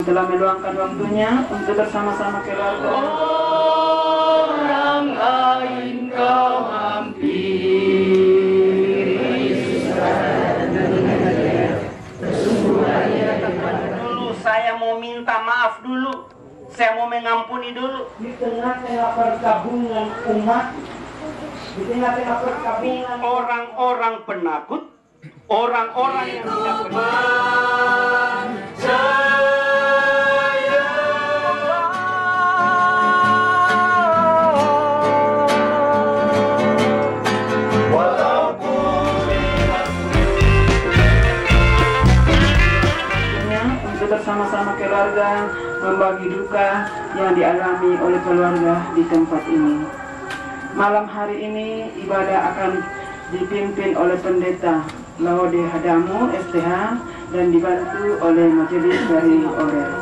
telah meluangkan waktunya untuk bersama-sama keluarga. Orang lain kau hampiri. Dulu saya mau minta maaf dulu. Saya mau mengampuni dulu. Di tengah-tengah perkabungan umat, di tengah-tengah perkabungan Orang-orang penakut, orang-orang yang tidak untuk bersama-sama keluarga membagi duka yang dialami oleh keluarga di tempat ini. Malam hari ini ibadah akan dipimpin oleh pendeta Laude Hadamu STH dan dibantu oleh majelis dari Orel.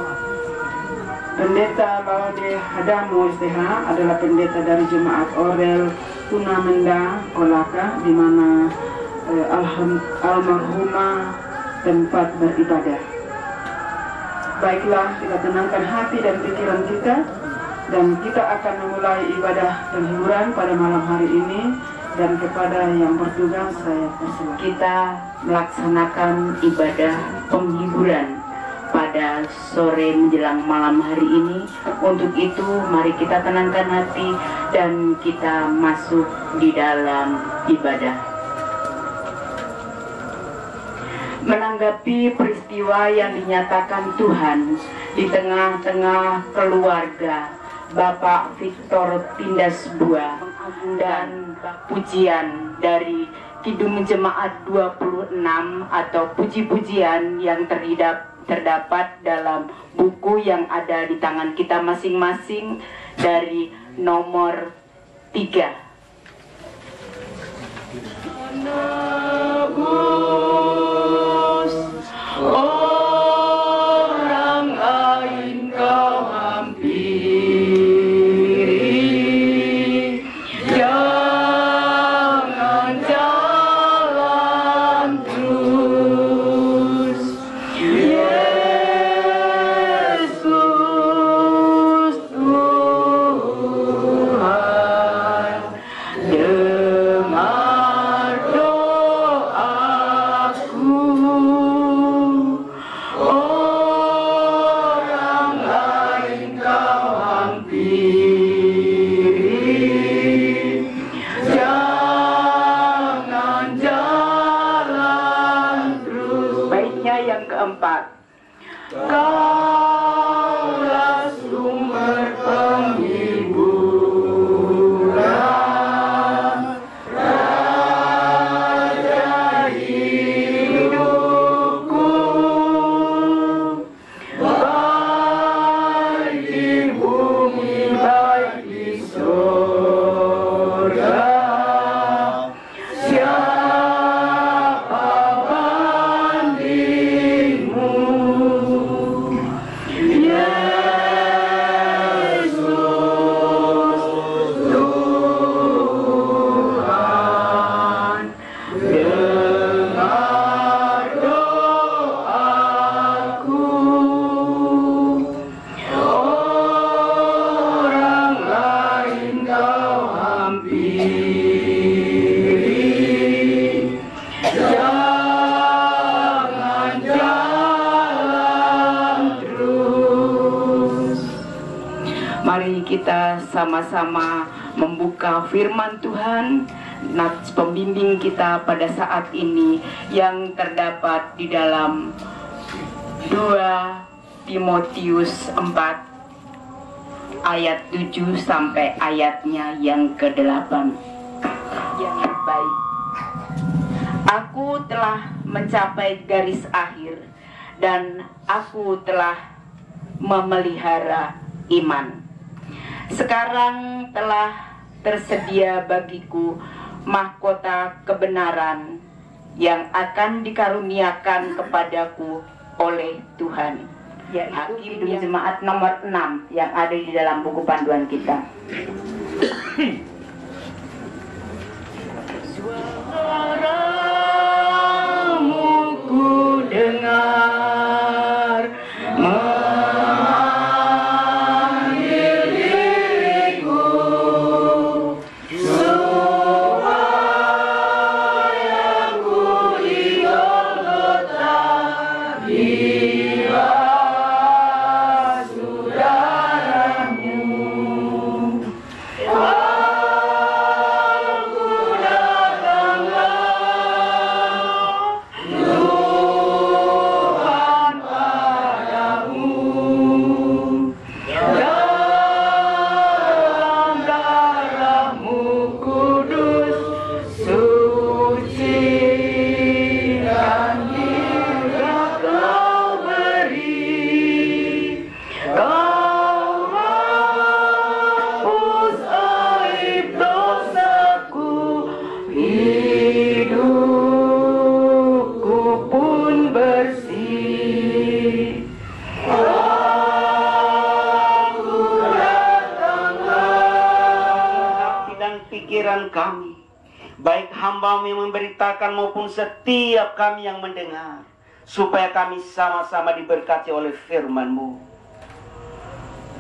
Pendeta Laude Hadamu STH adalah pendeta dari jemaat Orel Kunamenda Kolaka, di mana almarhumah tempat beribadah. Baiklah, kita tenangkan hati dan pikiran kita, dan kita akan memulai ibadah penghiburan pada malam hari ini. Dan kepada yang bertugas saya persilakan. Kita melaksanakan ibadah penghiburan pada sore menjelang malam hari ini. Untuk itu mari kita tenangkan hati dan kita masuk di dalam ibadah. Menanggapi peristiwa yang dinyatakan Tuhan di tengah-tengah keluarga Bapak Victor Tindasbua dan pujian dari Kidung Jemaat 26 atau puji-pujian yang terdapat dalam buku yang ada di tangan kita masing-masing dari nomor 3. Orang lain kau hampiri, jangan jalan terus. Yesus Tuhan, dengar doaku. Orang lain kau hampiri, jangan jalan terus. Baiknya yang keempat. Kaulah sumber penghiburan, Raja hidupku, baik di bumi baik di surga. Siapa bandingmu, Yesus Tuhan, dengar doaku. Orang lain kau hampiri, jangan jalan terus. Mari kita sama-sama membuka firman Tuhan, nats pembimbing kita pada saat ini yang terdapat di dalam 2 Timotius 4 ayat 7 sampai ayatnya yang ke-8. Yang baik, aku telah mencapai garis akhir dan aku telah memelihara iman. Sekarang telah tersedia bagiku mahkota kebenaran yang akan dikaruniakan kepadaku oleh Tuhan, yaitu Kidung Jemaat nomor 6 yang ada di dalam buku panduan kita. Suaramu ku dengar, pikiran kami, baik hamba-Mu yang memberitakan maupun setiap kami yang mendengar, supaya kami sama-sama diberkati oleh firman-Mu.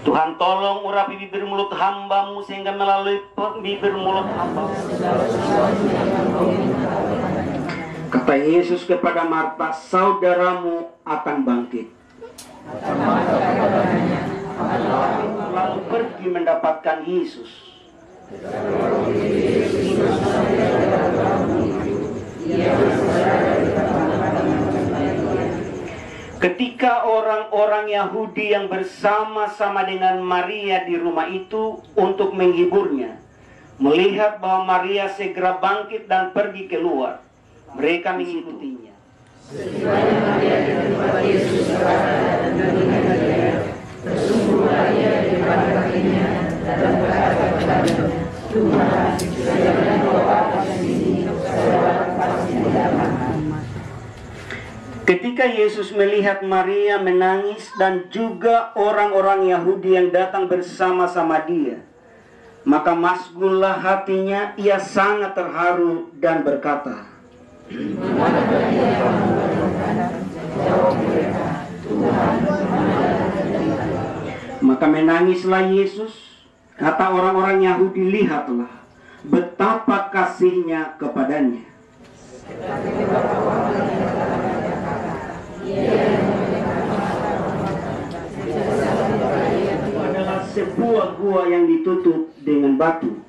Tuhan, tolong urapi bibir mulut hamba-Mu, sehingga melalui bibir mulut hamba-Mu, kata Yesus kepada Marta, saudaramu akan bangkit. Lalu pergi mendapatkan Yesus. Ketika orang-orang Yahudi yang bersama-sama dengan Maria di rumah itu untuk menghiburnya, melihat bahwa Maria segera bangkit dan pergi keluar, mereka mengikutinya. Ketika Yesus melihat Maria menangis dan juga orang-orang Yahudi yang datang bersama-sama dia, maka masgullah hatinya, ia sangat terharu dan berkata, maka menangislah Yesus. Kata orang-orang Yahudi, lihatlah betapa kasihnya kepadanya. Adalah sebuah gua yang ditutup dengan batu.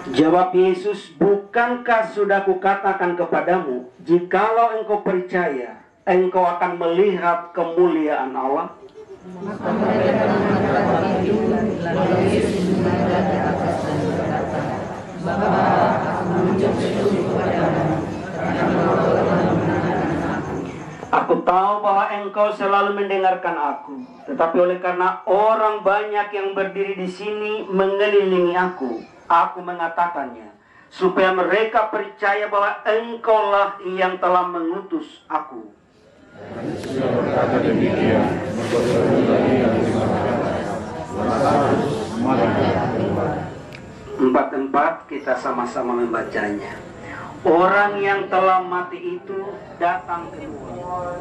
Jawab Yesus, bukankah sudah kukatakan kepadamu, jikalau engkau percaya, engkau akan melihat kemuliaan Allah? Aku tahu bahwa engkau selalu mendengarkan aku, tetapi oleh karena orang banyak yang berdiri di sini mengelilingi aku mengatakannya, supaya mereka percaya bahwa engkaulah yang telah mengutus aku. Empat kita sama-sama membacanya. Orang yang telah mati itu datang keluar.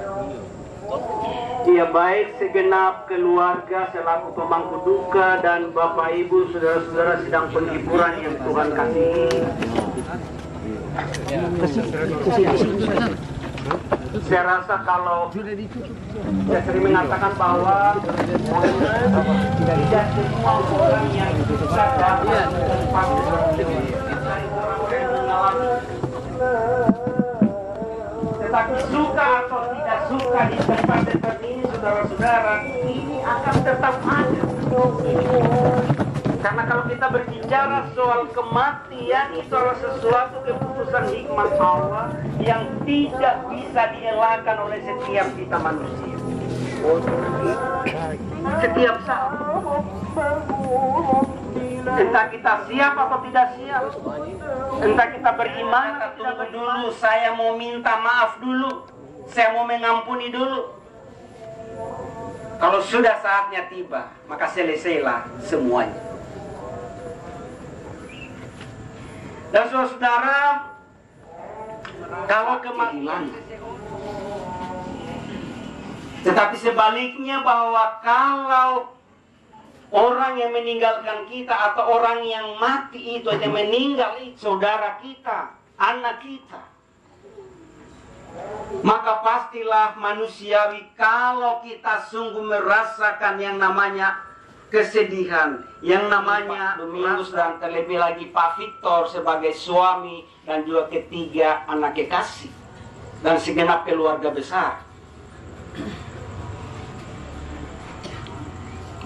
Dia baik segenap keluarga selaku pemangku duka dan Bapak Ibu saudara-saudara sidang penghiburan yang Tuhan kasihi. Saya rasa kalau saya sering mengatakan bahwa tidak semua orang yang sadar tetapi suka atau tidak suka di tempat seperti ini, saudara-saudara, ini akan tetap ada. Karena kalau kita berbicara soal kematian, itu adalah sesuatu keputusan hikmat Allah yang tidak bisa dielakkan oleh setiap kita manusia. Setiap saat, entah kita siap atau tidak siap, entah kita beriman. Tunggu dulu, saya mau minta maaf dulu, saya mau mengampuni dulu. Kalau sudah saatnya tiba, maka selesailah semuanya. Dan saudara, kalau kematian, tetapi sebaliknya bahwa kalau orang yang meninggalkan kita atau orang yang mati itu yang meninggal itu saudara kita, anak kita, maka pastilah manusiawi kalau kita sungguh merasakan yang namanya kesedihan, yang namanya Dominus dan terlebih lagi Pak Victor sebagai suami dan juga ketiga anak kekasih dan segenap keluarga besar.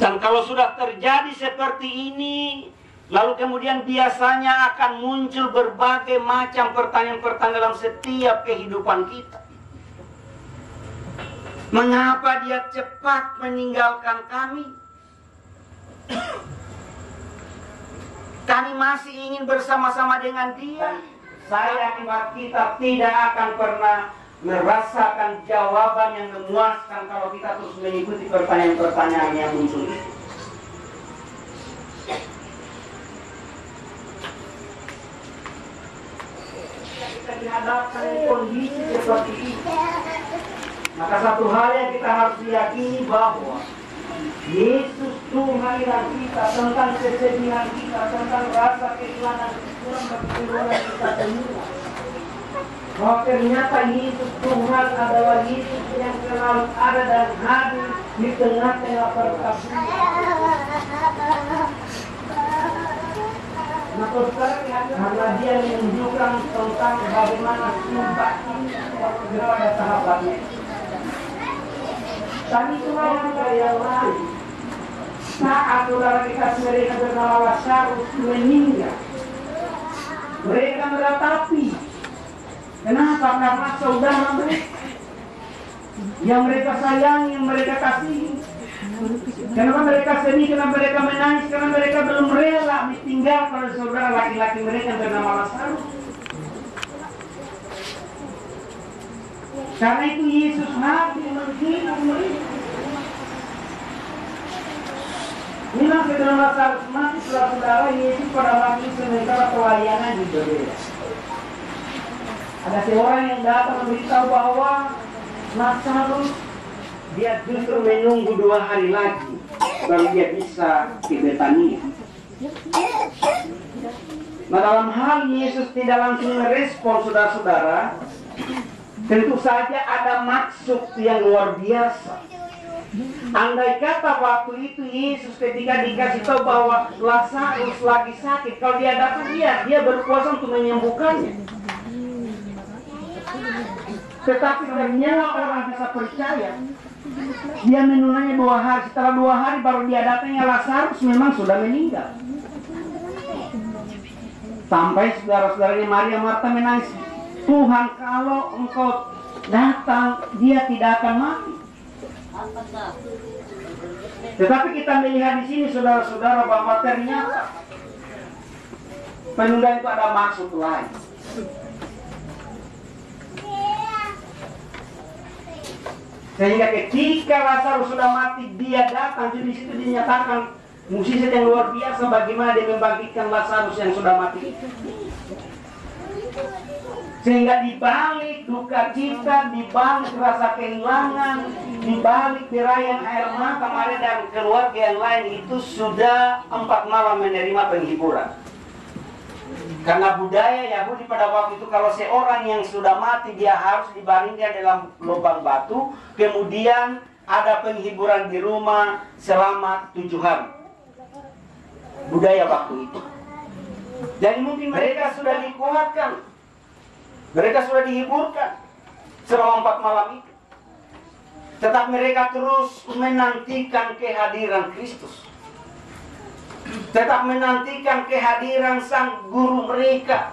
Dan kalau sudah terjadi seperti ini, lalu kemudian biasanya akan muncul berbagai macam pertanyaan-pertanyaan dalam setiap kehidupan kita. Mengapa dia cepat meninggalkan kami? Kami masih ingin bersama-sama dengan dia. saya akibat kita tidak akan pernah merasakan jawaban yang memuaskan kalau kita terus mengikuti pertanyaan-pertanyaan yang muncul. Kita dihadapkan kondisi seperti ini, maka satu hal yang kita harus yakini bahwa Yesus Tuhan yang kita, tentang kesedihan kita, tentang rasa kehilangan dan kehilangan kita semua. Bahwa ternyata Yesus Tuhan adalah Yesus yang selalu ada dan hadir di tengah-tengah perkabungan. Maka sekarang karena dia menunjukkan tentang bagaimana sumpah ini kepada sahabatnya. Tapi itulah yang lain. Saat saudara kita mereka bernama Lazarus meninggal, mereka meratapi. Kenapa? Karena saudara mereka yang mereka sayangi, yang mereka kasihi. Kenapa mereka sedih? Kenapa mereka menangis? Karena mereka belum rela ditinggalkan oleh saudara laki-laki mereka yang bernama Lazarus. Karena itu Yesus hadir menghibur mereka. Inilah setelah Lazarus mati, saudara, Yesus pada waktu sementara pelayanan di berbeda. Ada seorang yang datang memberitahu bahwa Lazarus dia justru menunggu 2 hari lagi baru dia bisa ke Betania. Nah, dalam hal Yesus tidak langsung merespon saudara-saudara, tentu saja ada maksud yang luar biasa. Andai kata waktu itu Yesus ketika dikasih tahu bahwa Lazarus lagi sakit, kalau dia datang dia berkuasa untuk menyembuhkannya. Tetapi ternyata orang bisa percaya. Dia menunggunya 2 hari. Setelah 2 hari baru dia datangnya Lazarus memang sudah meninggal. Sampai saudara-saudaranya Maria Marta menangis, Tuhan kalau engkau datang dia tidak akan mati. Tetapi kita melihat di sini saudara-saudara bahwa ternyata penundaan itu ada maksud lain. Sehingga ketika Lazarus sudah mati, dia datang. Jadi di situ dinyatakan mukjizat yang luar biasa bagaimana dia membangkitkan Lazarus yang sudah mati. Sehingga dibalik duka cita, dibalik rasa kehilangan, dibalik derayan air mata Maria dan keluarga yang lain itu sudah 4 malam menerima penghiburan. Karena budaya Yahudi pada waktu itu kalau seorang yang sudah mati dia harus dibaringkan dalam lubang batu, kemudian ada penghiburan di rumah selama 7 hari. Budaya waktu itu. Jadi mungkin mereka sudah dikuatkan, mereka sudah dihiburkan selama 4 malam itu. Tetap mereka terus menantikan kehadiran Kristus. Tetap menantikan kehadiran sang guru mereka,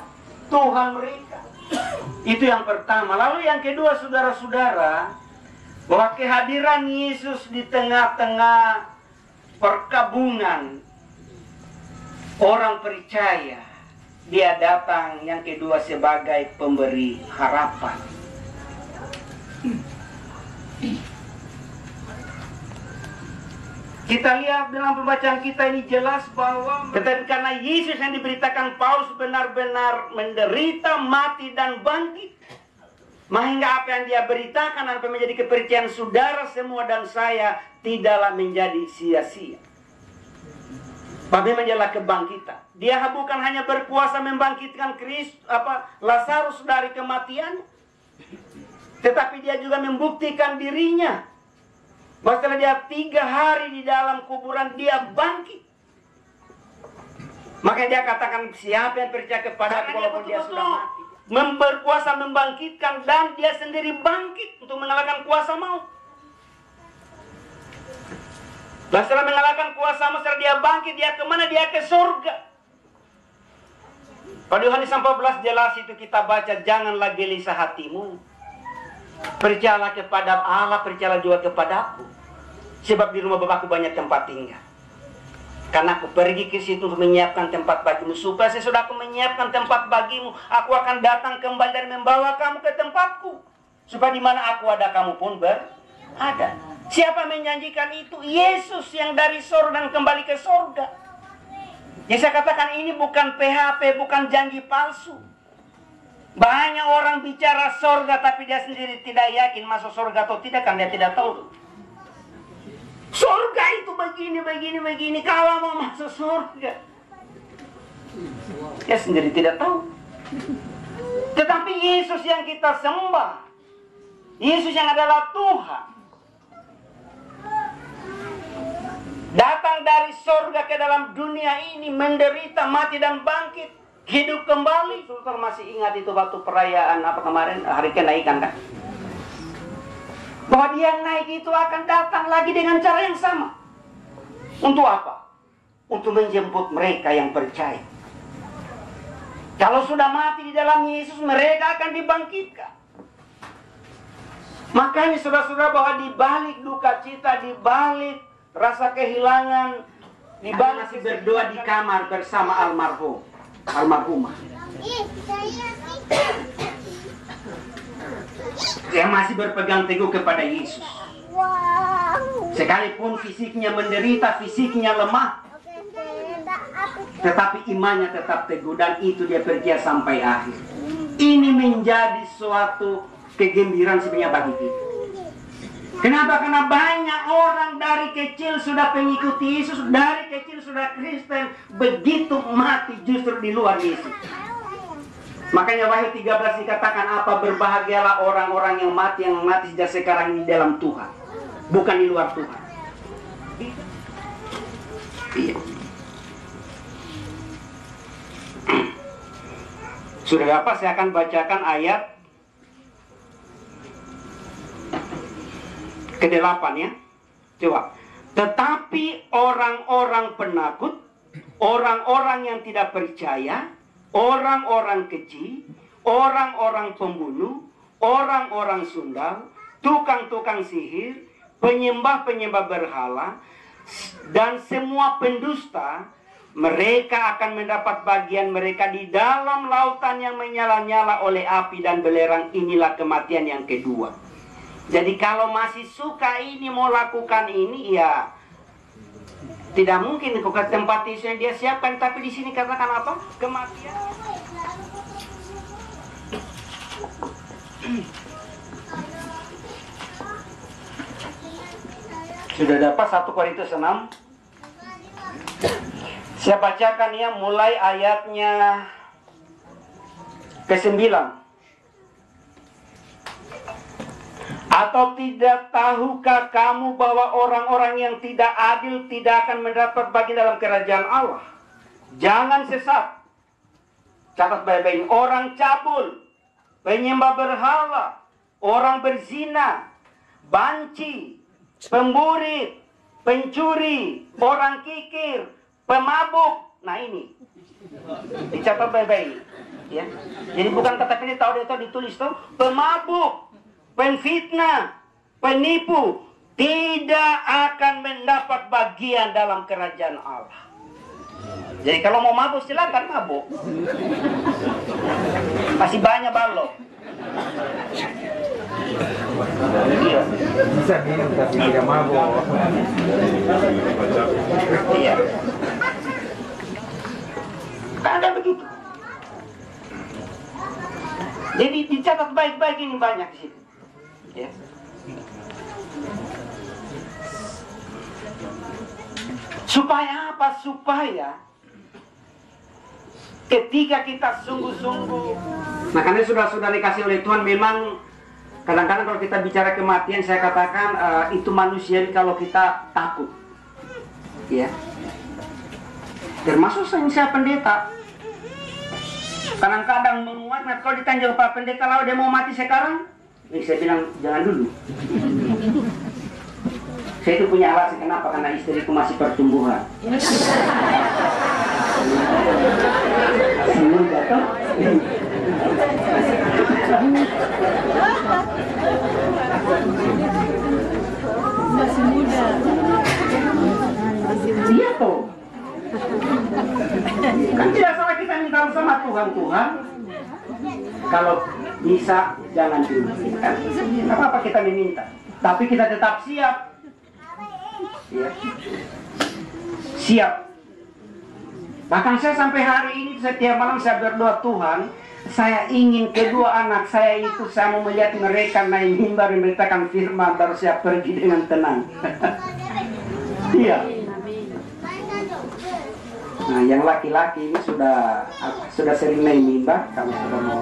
Tuhan mereka. Itu yang pertama. Lalu yang kedua saudara-saudara, bahwa kehadiran Yesus di tengah-tengah perkabungan orang percaya, dia datang yang kedua sebagai pemberi harapan. Kita lihat dalam pembacaan kita ini jelas bahwa tetapi karena Yesus yang diberitakan Paulus benar-benar menderita, mati dan bangkit, sehingga apa yang dia beritakan apa yang menjadi kepercayaan saudara semua dan saya tidaklah menjadi sia-sia. Tapi menjadilah kebangkitan. Dia bukan hanya berkuasa membangkitkan Lazarus dari kematian, tetapi dia juga membuktikan dirinya. Bahwa setelah dia 3 hari di dalam kuburan dia bangkit. Maka dia katakan siapa yang percaya kepada aku walaupun dia sudah mati, berkuasa membangkitkan dan dia sendiri bangkit untuk mengalahkan kuasa maut. Dan setelah mengalahkan kuasa maut, setelah dia bangkit, dia kemana? Dia ke surga. Pada Yohanes 14 jelas itu kita baca, janganlah gelisah hatimu. Percayalah kepada Allah, percayalah juga kepada aku. Sebab di rumah Bapakku banyak tempat tinggal. Karena aku pergi ke situ untuk menyiapkan tempat bagimu. Supaya sesudah aku menyiapkan tempat bagimu, aku akan datang kembali dan membawa kamu ke tempatku. Supaya di mana aku ada, kamu pun berada. Siapa menjanjikan itu? Yesus yang dari surga dan kembali ke surga. Ya saya katakan ini bukan PHP, bukan janji palsu. Banyak orang bicara surga tapi dia sendiri tidak yakin masuk surga atau tidak, kan dia tidak tahu. Surga itu begini. Kalau mau masuk surga, dia sendiri tidak tahu. Tetapi Yesus yang kita sembah, Yesus yang adalah Tuhan, datang dari surga ke dalam dunia ini, menderita, mati dan bangkit, hidup kembali. Sultan masih ingat itu waktu perayaan apa kemarin, hari kenaikan kan? Bahwa dia naik itu akan datang lagi dengan cara yang sama. Untuk apa? Untuk menjemput mereka yang percaya. Kalau sudah mati di dalam Yesus, mereka akan dibangkitkan. Makanya saudara-saudara, bahwa di balik duka cita, di balik rasa kehilangan, di balik masih berdoa di kamar bersama almarhumah. Dia masih berpegang teguh kepada Yesus. Sekalipun fisiknya menderita, fisiknya lemah, tetapi imannya tetap teguh, dan itu dia percaya sampai akhir. Ini menjadi suatu kegembiraan sebenarnya bagi kita. Kenapa? Karena banyak orang dari kecil sudah pengikuti Yesus, dari kecil sudah Kristen, begitu mati justru di luar Yesus. Makanya Wahyu 13 dikatakan apa? Berbahagialah orang-orang yang mati sejak sekarang di dalam Tuhan, bukan di luar Tuhan. Iya. Sudah dapat, saya akan bacakan ayat ke-8 ya. Coba. Tetapi orang-orang penakut, orang-orang yang tidak percaya, orang-orang keji, orang-orang pembunuh, orang-orang sundal, tukang-tukang sihir, penyembah-penyembah berhala, dan semua pendusta, mereka akan mendapat bagian mereka di dalam lautan yang menyala-nyala oleh api dan belerang. Inilah kematian yang kedua. Jadi kalau masih suka ini, mau lakukan ini, ya tidak mungkin ke tempat yang dia siapkan. Tapi di sini katakan apa? Kematian. Sudah dapat 1 Korintus 6. Saya bacakan ya, mulai ayatnya ke-9. Atau tidak tahukah kamu bahwa orang-orang yang tidak adil tidak akan mendapat bagian dalam kerajaan Allah? Jangan sesat. Catat baik-baik. Orang cabul, penyembah berhala, orang berzina, banci, pemburit, pencuri, orang kikir, pemabuk. Nah ini dicatat baik-baik ya. Jadi bukan kata pilih, tahu dia ditulis tuh. Pemabuk, penfitnah, penipu tidak akan mendapat bagian dalam kerajaan Allah. Jadi kalau mau mabuk silakan mabuk. Masih banyak balok. Iya. Bisa minum tapi tidak mabuk. Iya. Ada begitu. Jadi dicatat baik-baik, ini banyak di situ. Ya. Supaya apa? Supaya ketika kita sungguh-sungguh, makanya sudah dikasih oleh Tuhan. Memang kadang-kadang kalau kita bicara kematian, saya katakan itu manusiawi kalau kita takut, ya. Termasuk saya pendeta, kadang-kadang menguat. Nah, kalau ditanya Pak Pendeta, kalau dia mau mati sekarang, saya bilang jangan dulu. Saya itu punya alasan kenapa, karena istriku masih pertumbuhan. Semua jatuh. Masih muda. Iya toh. Kan tidak salah kita minta sama Tuhan. Kalau bisa jangan dulu, kan? Apa kita meminta, tapi kita tetap siap. Ya. Siap. Bahkan saya sampai hari ini setiap malam saya berdoa, Tuhan, saya ingin kedua anak saya itu, saya mau melihat mereka naik mimbar memberitakan firman, baru saya pergi dengan tenang. Iya. Nah, yang laki-laki ini sudah sering naik mimbar, kamu sudah mau.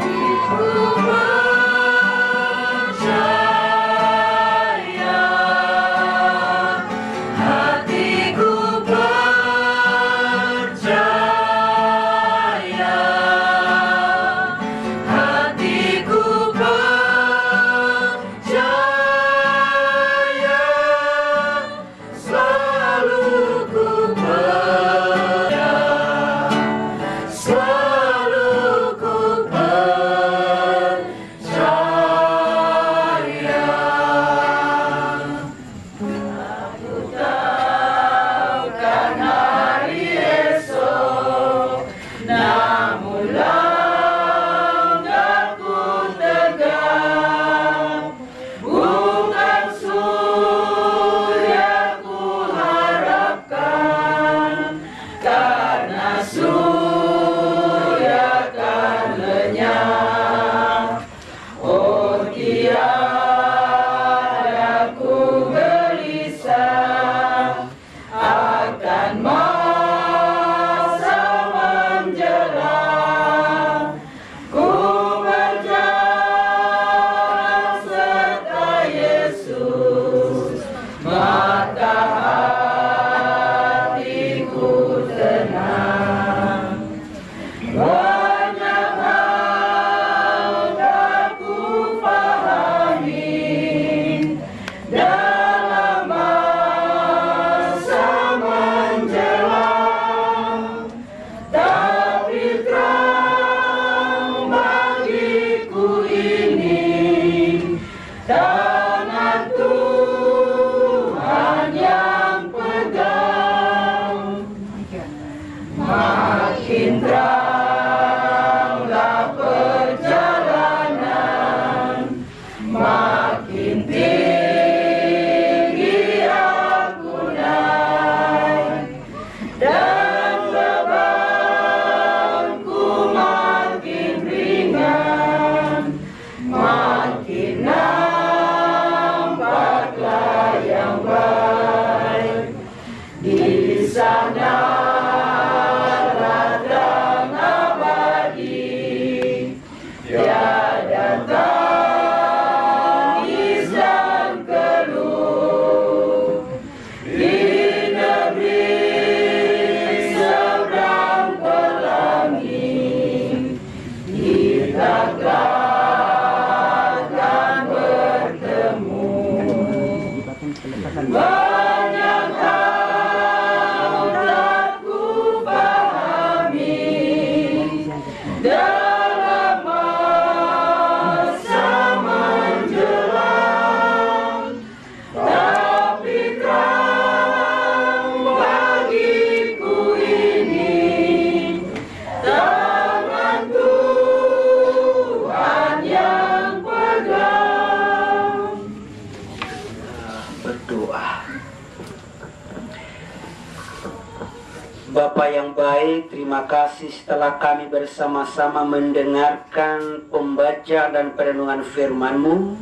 Bapa yang baik, terima kasih setelah kami bersama-sama mendengarkan pembaca dan perenungan firman-Mu.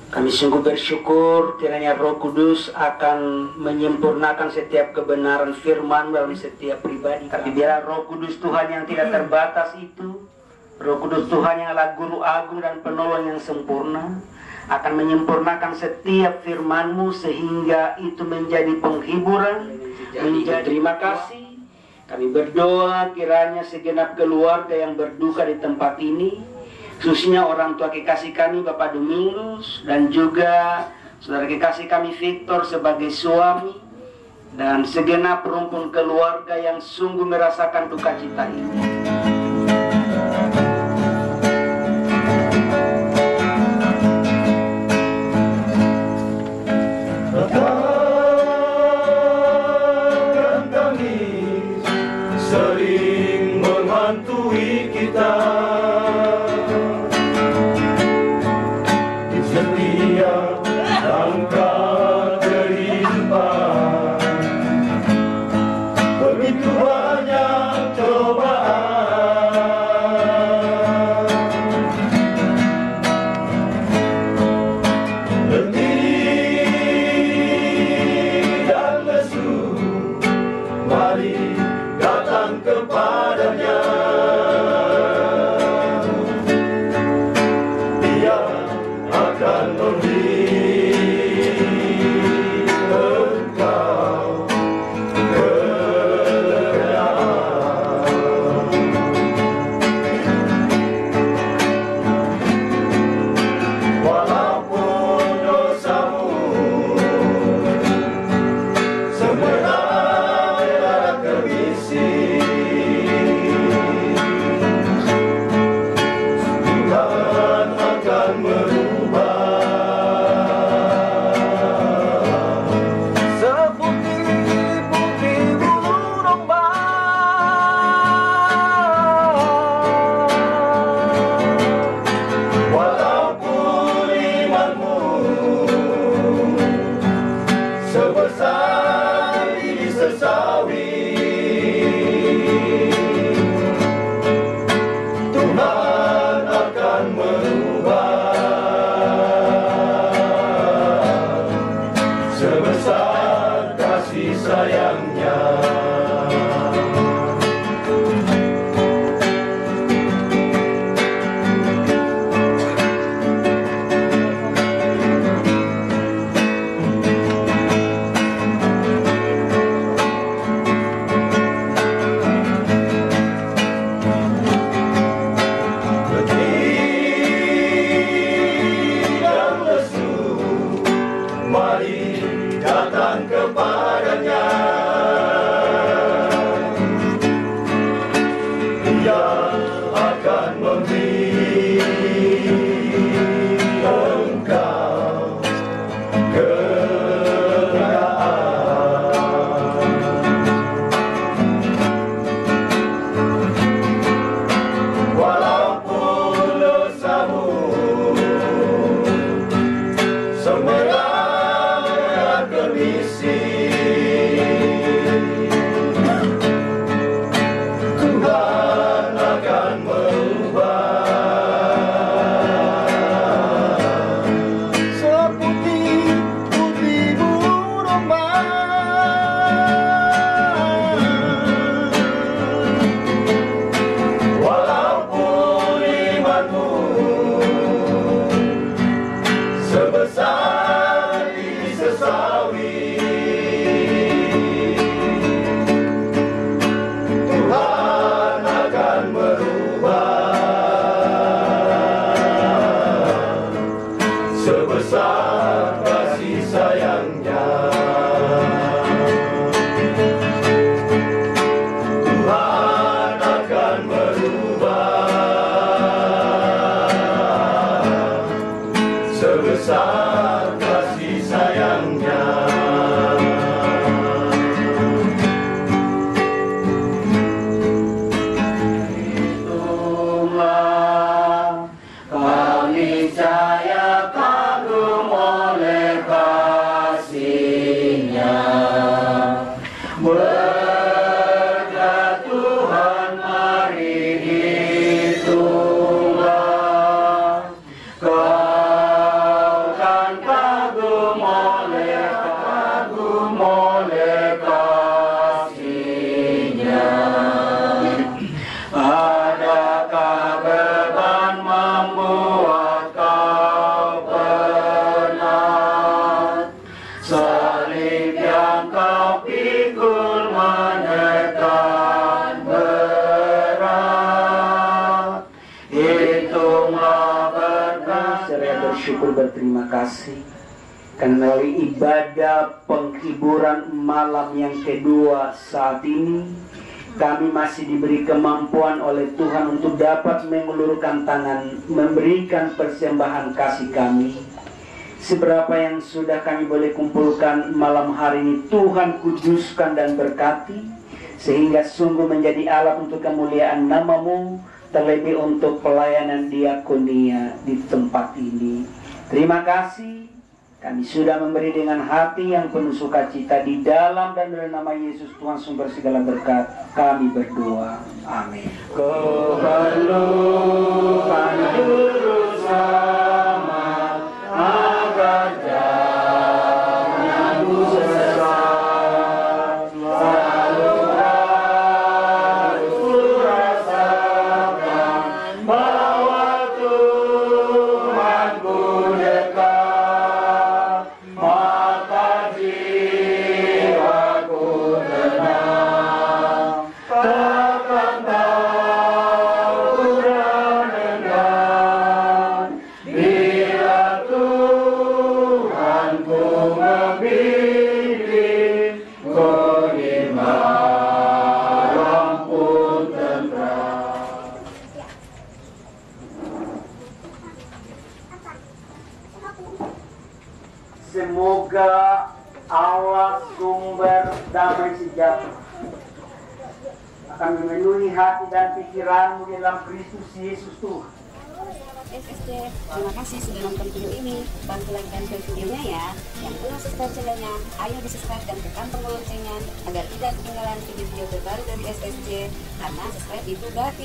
Kami sungguh bersyukur kiranya Roh Kudus akan menyempurnakan setiap kebenaran firman melalui setiap pribadi. Tapi biar Roh Kudus Tuhan yang tidak terbatas itu, Roh Kudus Tuhan yang adalah Guru Agung dan Penolong yang sempurna, akan menyempurnakan setiap firman-Mu sehingga itu menjadi penghiburan. Terima kasih. Kami berdoa kiranya segenap keluarga yang berduka di tempat ini, khususnya orang tua kekasih kami Bapak Domingus, dan juga saudara kekasih kami Victor sebagai suami, dan segenap rumpun keluarga yang sungguh merasakan duka cita ini. sering menghantui kita di setiap langkah kehidupan. Begitu banyak cobaan, letih dan lesu, mari datang kepadanya. Dia akan memberi engkau kerelaan. Walaupun dosamu sebenarnya kebisi, Tuhan akan merubah seputih-putih bulu domba. Walaupun imanmu sebesar biji sesawi, Tuhan akan merubah sebesar kasih sayangnya. Letih dan lesu, mari datang kepadanya. Dia akan memberi engkau kerelaan. Walaupun dosamu semerah kebisi, Tuhan akan merubah seputih-putih bulu domba. Walaupun imanmu sebesar biji sesawi, Tuhan akan merubah sebesar kasih sayangnya. Tuhan akan merubah sebesar kasih sayangnya. Hitunglah, kami percaya kagum oleh kasih-Nya. Berkat Tuhan, mari hitunglah, kau kan kagum oleh kasih-Nya. Adakah beban membuat kau penat? Salib yang kau pikul menekan berat. Hitunglah berkat. Saya bersyukur, berterima kasih karena melalui ibadah penghiburan malam yang kedua saat ini, kami masih diberi kemampuan oleh Tuhan untuk dapat mengulurkan tangan, memberikan persembahan kasih kami. Seberapa yang sudah kami boleh kumpulkan malam hari ini, Tuhan kuduskan dan berkati. sehingga sungguh menjadi alat untuk kemuliaan nama-Mu, terlebih untuk pelayanan diakonia di tempat ini. Terima kasih, kami sudah memberi dengan hati yang penuh sukacita di dalam dan dalam nama Yesus Tuhan sumber segala berkat. Kami berdoa. Amin. Kau perlukan juru selamat agar jangan sesat. Selalu harus kurasakan bahwa Tuhanku dekat, maka jiwaku tenang. Takkan tahu rendah bila Tuhanku membimbingku di malam pun tenang. Semoga Allah sumber damai sejahtera akan memenuhi hati dan pikiranmu dalam Kristus Yesus Tuhan. SSC, terima kasih sudah nonton video ini. Bantu like dan share videonya ya. Yang belum subscribe channelnya, ayo di subscribe dan tekan tombol loncengnya agar tidak ketinggalan video-video terbaru dari SSC. Karena subscribe itu gratis.